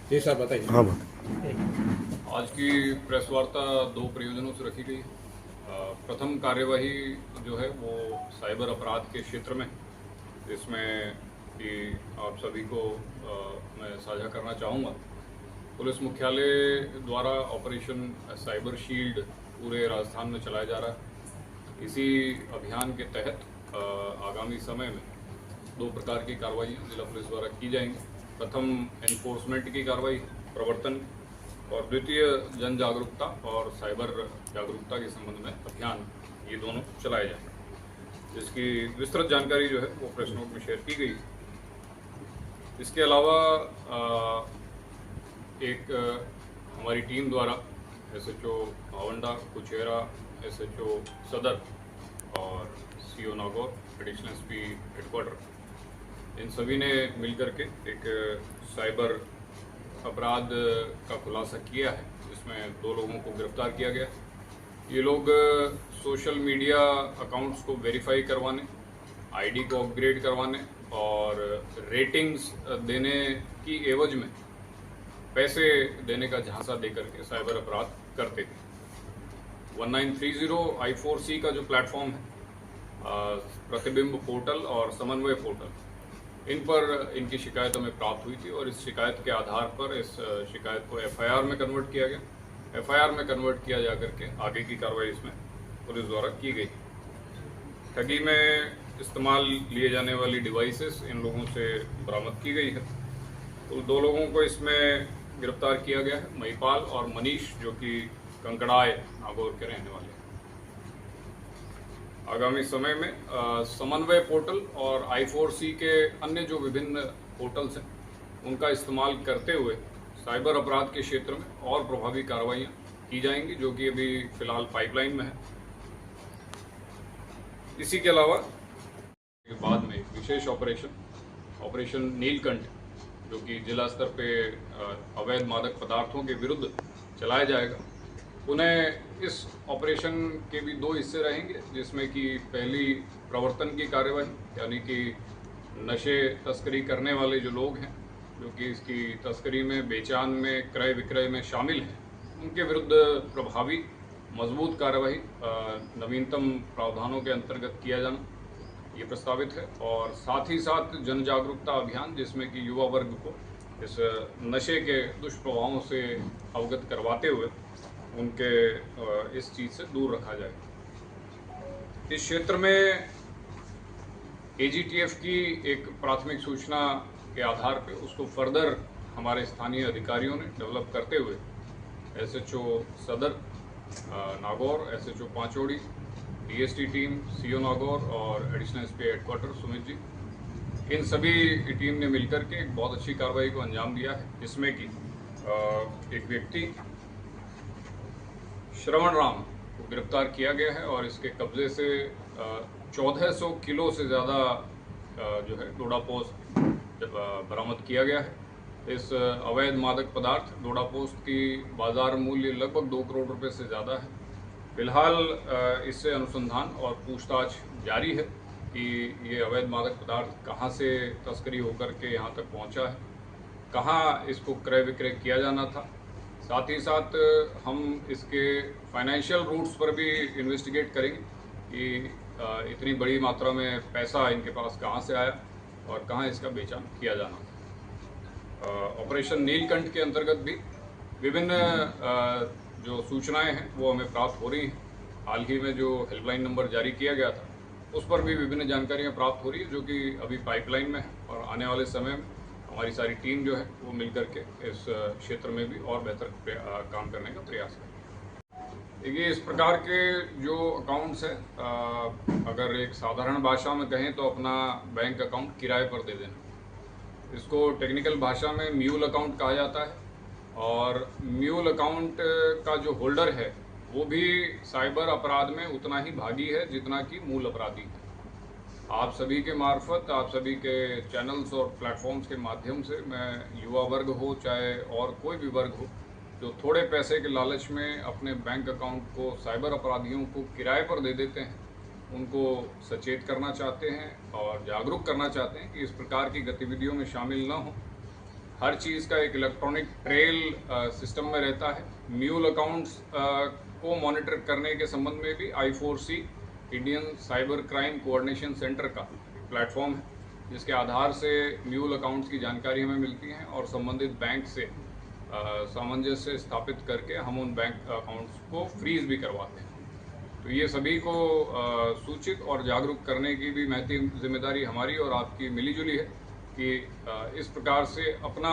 जी sir बताइए। हाँ बात। आज की प्रेस वार्ता दो प्रयोजनों से रखी गई है। प्रथम कार्यवाही जो है वो साइबर अपराध के क्षेत्र में, जिसमें कि आप सभी को मैं साझा करना चाहूँगा। पुलिस मुख्यालय द्वारा ऑपरेशन साइबर शील्ड पूरे राजस्थान में चलाया जा रहा है। इसी अभियान के तहत आगामी समय में दो प्रकार की कार्रवाइयाँ जिला पुलिस द्वारा की जाएंगी। प्रथम एनफोर्समेंट की कार्रवाई, प्रवर्तन, और द्वितीय जन जागरूकता और साइबर जागरूकता के संबंध में अभियान, ये दोनों चलाए जाएंगे, जिसकी विस्तृत जानकारी जो है वो प्रेस नोट में शेयर की गई। इसके अलावा एक हमारी टीम द्वारा एसएचओ भावंडा, कुचेरा, एसएचओ सदर और CO Nagaur, additional SP headquarters, इन सभी ने मिलकर के एक साइबर अपराध का खुलासा किया है, जिसमें दो लोगों को गिरफ्तार किया गया। ये लोग सोशल मीडिया अकाउंट्स को वेरीफाई करवाने, आईडी को अपग्रेड करवाने और रेटिंग्स देने की एवज में पैसे देने का झांसा देकर के साइबर अपराध करते थे। 1930 I4C का जो प्लेटफॉर्म है, प्रतिबिंब पोर्टल और समन्वय पोर्टल, इन पर इनकी शिकायत हमें प्राप्त हुई थी और इस शिकायत के आधार पर इस शिकायत को एफआईआर में कन्वर्ट किया गया। एफआईआर में कन्वर्ट किया जाकर के आगे की कार्रवाई इसमें पुलिस द्वारा की गई। ठगी में इस्तेमाल लिए जाने वाली डिवाइसेस इन लोगों से बरामद की गई है। तो दो लोगों को इसमें गिरफ्तार किया गया है, महिपाल और मनीष, जो कि कंकड़ाय नागौर के रहने वाले हैं। आगामी समय में समन्वय पोर्टल और I4C के अन्य जो विभिन्न पोर्टल्स हैं, उनका इस्तेमाल करते हुए साइबर अपराध के क्षेत्र में और प्रभावी कार्रवाइयाँ की जाएंगी, जो कि अभी फिलहाल पाइपलाइन में है। इसी के अलावा बाद में एक विशेष ऑपरेशन नीलकंठ, जो कि जिला स्तर पे अवैध मादक पदार्थों के विरुद्ध चलाया जाएगा। उन्हें इस ऑपरेशन के भी दो हिस्से रहेंगे, जिसमें कि पहली प्रवर्तन की कार्यवाही, यानी कि नशे तस्करी करने वाले जो लोग हैं, जो कि इसकी तस्करी में, बेचान में, क्रय विक्रय में शामिल हैं, उनके विरुद्ध प्रभावी मजबूत कार्यवाही नवीनतम प्रावधानों के अंतर्गत किया जाना, ये प्रस्तावित है। और साथ ही साथ जन जागरूकता अभियान, जिसमें कि युवा वर्ग को इस नशे के दुष्प्रभावों से अवगत करवाते हुए उनके इस चीज़ से दूर रखा जाए। इस क्षेत्र में एजीटीएफ की एक प्राथमिक सूचना के आधार पर उसको फर्दर हमारे स्थानीय अधिकारियों ने डेवलप करते हुए एसएचओ सदर Nagaur, SHO Panchodi, DST team, CO Nagaur और additional SP headquarter Sumit ji, इन सभी टीम ने मिलकर के एक बहुत अच्छी कार्रवाई को अंजाम दिया है, जिसमें कि एक व्यक्ति श्रवण राम को गिरफ्तार किया गया है और इसके कब्जे से 1400 किलो से ज़्यादा जो है डोडा पोस्ट बरामद किया गया है। इस अवैध मादक पदार्थ डोडा पोस्ट की बाजार मूल्य लगभग 2 करोड़ रुपए से ज़्यादा है। फिलहाल इससे अनुसंधान और पूछताछ जारी है कि ये अवैध मादक पदार्थ कहाँ से तस्करी होकर के यहाँ तक पहुँचा है, कहाँ इसको क्रय विक्रय किया जाना था। साथ ही साथ हम इसके फाइनेंशियल रूट्स पर भी इन्वेस्टिगेट करेंगे कि इतनी बड़ी मात्रा में पैसा इनके पास कहाँ से आया और कहाँ इसका बेचान किया जाना था। ऑपरेशन नीलकंठ के अंतर्गत भी विभिन्न जो सूचनाएं हैं वो हमें प्राप्त हो रही हैं। हाल ही में जो हेल्पलाइन नंबर जारी किया गया था, उस पर भी विभिन्न जानकारियां प्राप्त हो रही है, जो कि अभी पाइपलाइन में है और आने वाले समय में हमारी सारी टीम जो है वो मिलकर के इस क्षेत्र में भी और बेहतर काम करने का प्रयास करें। देखिए, इस प्रकार के जो अकाउंट्स हैं, अगर एक साधारण भाषा में कहें तो अपना बैंक अकाउंट किराए पर दे देना, इसको टेक्निकल भाषा में म्यूल अकाउंट कहा जाता है। और म्यूल अकाउंट का जो होल्डर है वो भी साइबर अपराध में उतना ही भागी है जितना कि मूल अपराधी है। आप सभी के मार्फत, आप सभी के चैनल्स और प्लेटफॉर्म्स के माध्यम से मैं युवा वर्ग हो चाहे और कोई भी वर्ग हो, जो थोड़े पैसे के लालच में अपने बैंक अकाउंट को साइबर अपराधियों को किराए पर दे देते हैं, उनको सचेत करना चाहते हैं और जागरूक करना चाहते हैं कि इस प्रकार की गतिविधियों में शामिल न हो। हर चीज़ का एक इलेक्ट्रॉनिक ट्रेल सिस्टम में रहता है। म्यूल अकाउंट्स को मॉनिटर करने के संबंध में भी I4C Indian cyber crime coordination centre का प्लेटफॉर्म है, जिसके आधार से म्यूल अकाउंट्स की जानकारी हमें मिलती है और संबंधित बैंक से सामंजस्य स्थापित करके हम उन बैंक अकाउंट्स को फ्रीज भी करवाते हैं। तो ये सभी को सूचित और जागरूक करने की भी महती जिम्मेदारी हमारी और आपकी मिलीजुली है कि इस प्रकार से अपना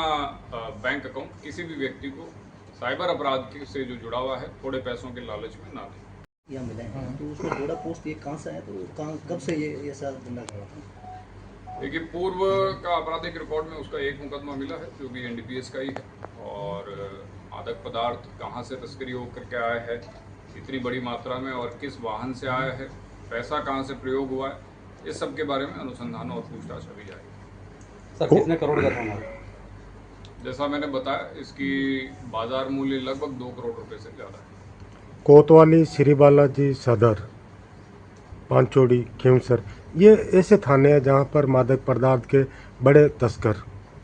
बैंक अकाउंट किसी भी व्यक्ति को साइबर अपराध से जो जुड़ा हुआ है थोड़े पैसों के लालच में ना दें। यहाँ मिले हैं तो उसमें थोड़ा पोस्ट ये कहाँ से आया, तो कहाँ कब से ये सारा धंधा कर रहा था? देखिए, पूर्व का आपराधिक रिकॉर्ड में उसका एक मुकदमा मिला है जो भी NDPS का ही है, और मादक पदार्थ कहाँ से तस्करी होकर के आया है इतनी बड़ी मात्रा में और किस वाहन से आया है, पैसा कहाँ से प्रयोग हुआ है, इस सब के बारे में अनुसंधान और पूछताछ अभी जाएगी। सर कितने करोड़ का था हमारा? जैसा मैंने बताया, इसकी बाजार मूल्य लगभग 2 करोड़ रुपए से ज़्यादा है। कोतवाली, श्री बालाजी सदर, पांचोड़ी, खींवसर, ये ऐसे थाने हैं जहाँ पर मादक पदार्थ के बड़े तस्कर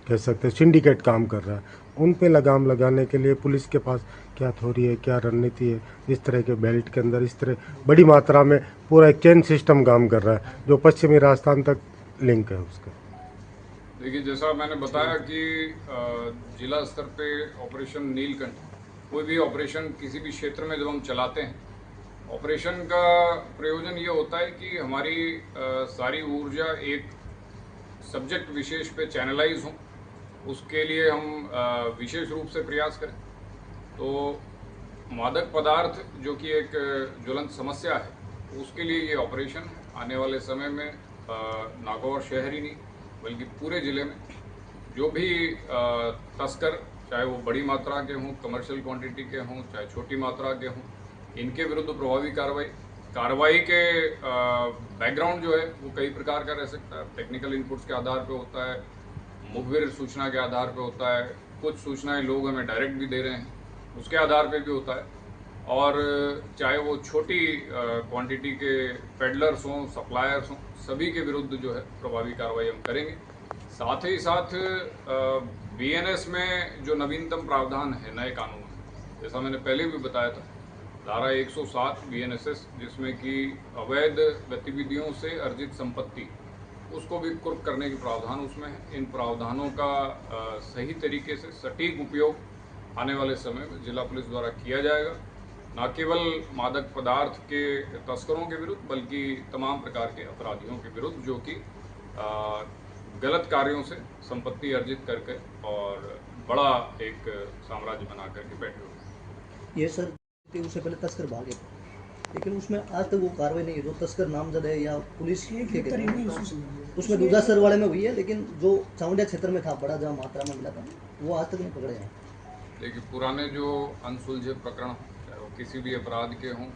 कह सकते हैं सिंडिकेट काम कर रहा है। उन पे लगाम लगाने के लिए पुलिस के पास क्या थ्योरी है, क्या रणनीति है? इस तरह के बेल्ट के अंदर इस तरह बड़ी मात्रा में पूरा एक चेन सिस्टम काम कर रहा है जो पश्चिमी राजस्थान तक लिंक है उसका। देखिए, जैसा मैंने बताया कि जिला स्तर पे ऑपरेशन नीलकंठ, कोई भी ऑपरेशन किसी भी क्षेत्र में जब हम चलाते हैं, ऑपरेशन का प्रयोजन ये होता है कि हमारी सारी ऊर्जा एक सब्जेक्ट विशेष पे चैनलाइज हो, उसके लिए हम विशेष रूप से प्रयास करें। तो मादक पदार्थ जो कि एक ज्वलंत समस्या है, उसके लिए ये ऑपरेशन है। आने वाले समय में नागौर शहर ही नहीं बल्कि पूरे ज़िले में जो भी तस्कर, चाहे वो बड़ी मात्रा के हों, कमर्शियल क्वांटिटी के हों, चाहे छोटी मात्रा के हों, इनके विरुद्ध प्रभावी कार्रवाई के बैकग्राउंड जो है वो कई प्रकार का रह सकता है। टेक्निकल इनपुट्स के आधार पे होता है, मुखबिर सूचना के आधार पे होता है, कुछ सूचनाएं लोग हमें डायरेक्ट भी दे रहे हैं उसके आधार पे भी होता है, और चाहे वो छोटी क्वांटिटी के पेडलर्स हों, सप्लायर्स हों, सभी के विरुद्ध जो है प्रभावी कार्रवाई हम करेंगे। साथ ही साथ BNS में जो नवीनतम प्रावधान है नए कानून में, जैसा मैंने पहले भी बताया था, धारा 107 BNSS, जिसमें कि अवैध गतिविधियों से अर्जित संपत्ति उसको भी कुर्क करने के प्रावधान उसमें है। इन प्रावधानों का सही तरीके से सटीक उपयोग आने वाले समय में जिला पुलिस द्वारा किया जाएगा, न केवल मादक पदार्थ के तस्करों के विरुद्ध बल्कि तमाम प्रकार के अपराधियों के विरुद्ध जो कि गलत कार्यों से संपत्ति अर्जित करके और बड़ा एक साम्राज्य बना करके बैठे हुए। ये सर उससे पहले तस्कर भागे, लेकिन उसमें आज तक वो कार्रवाई नहीं है। जो तस्कर नामजद है या पुलिस उसमें दूजा सर वाले में हुई है, लेकिन जो चावंडिया क्षेत्र में था बड़ा जहाँ मात्रा में मिला था वो आज तक नहीं पकड़े हैं। देखिए, पुराने जो अनसुलझे प्रकरण, चाहे वो किसी भी अपराध के हों,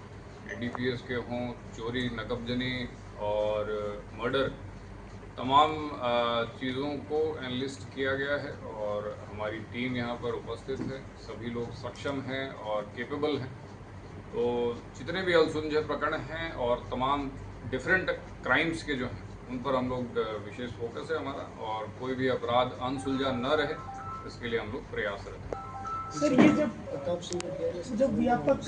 NDPS के हों, चोरी, नकबजनी और मर्डर, तमाम चीज़ों को एनालिस्ट किया गया है और हमारी टीम यहाँ पर उपस्थित है। सभी लोग सक्षम हैं और केपेबल हैं। तो जितने भी अनसुलझे प्रकरण हैं और तमाम डिफरेंट क्राइम्स के जो हैं उन पर हम लोग विशेष फोकस है हमारा, और कोई भी अपराध अनसुलझा न रहे इसके लिए हम लोग प्रयासरत हैं। सर, ये जब व्यापक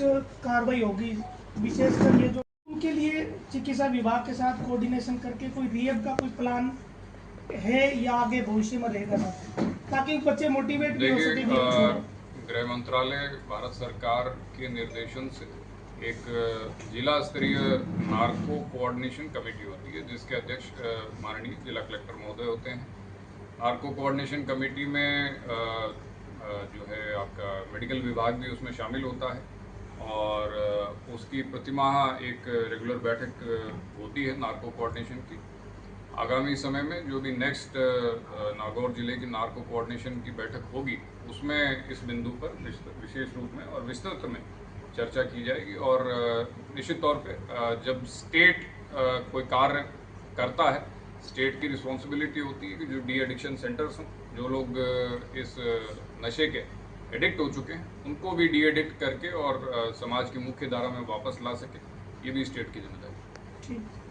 कार्रवाई होगी, विशेषकर ये जो उनके लिए चिकित्सा विभाग के साथ कोऑर्डिनेशन करके कोई रिहेब का कोई प्लान है या आगे भविष्य में रहेगा सर, ताकि बच्चे मोटिवेट भी हो सके? गृह मंत्रालय, भारत सरकार के निर्देशन से एक जिला स्तरीय नार्को कोऑर्डिनेशन कमेटी होती है जिसके अध्यक्ष माननीय जिला कलेक्टर महोदय होते हैं। नार्को कोऑर्डिनेशन कमेटी में जो है आपका मेडिकल विभाग भी उसमें शामिल होता है और उसकी प्रतिमाह एक रेगुलर बैठक होती है नार्को कोऑर्डिनेशन की। आगामी समय में जो भी नेक्स्ट नागौर जिले की नार्को कोऑर्डिनेशन की बैठक होगी उसमें इस बिंदु पर विशेष रूप में और विस्तृत में चर्चा की जाएगी, और निश्चित तौर पे जब स्टेट कोई कार्य करता है, स्टेट की रिस्पॉन्सिबिलिटी होती है कि जो डी एडिक्शन सेंटर्स हों, जो लोग इस नशे के एडिक्ट हो चुके हैं उनको भी डी एडिक्ट करके और समाज की मुख्य धारा में वापस ला सके, ये भी स्टेट की जिम्मेदारी है। ठीक।